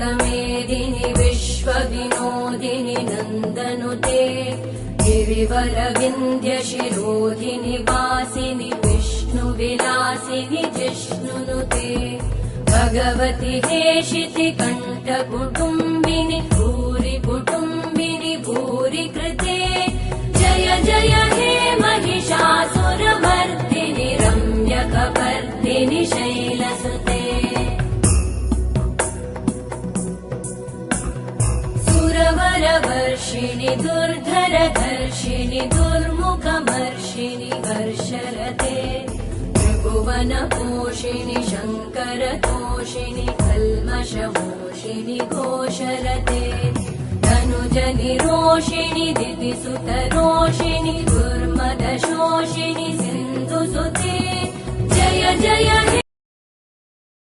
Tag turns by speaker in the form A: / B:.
A: विश्वमेदिनि विश्वविनोदिनि नन्दनुते गिरिवरविन्ध्यशिरोधिनि वासिनि विष्णुविलासिनि जिष्णुनुते भगवति हेशिति कण्ठकुटुम्बिनि भूरि कुटुम्बिनि भूरि कृते जय जय हे महिषासुरमर्दिनि रम्यकपर्दिनि शैलसुते सुरवरवर्षिणि दुर्धरधर्षिणि दुर्मुखमर्षिणि हर्षरते त्रिभुवनपोषिणि शङ्करतोषिणि कल्मषमोषिणि घोषरते तनुजनिरोषिणि दितिसुतरोषिणि दुर्मदशोषिणि सिन्धुसुते जय जय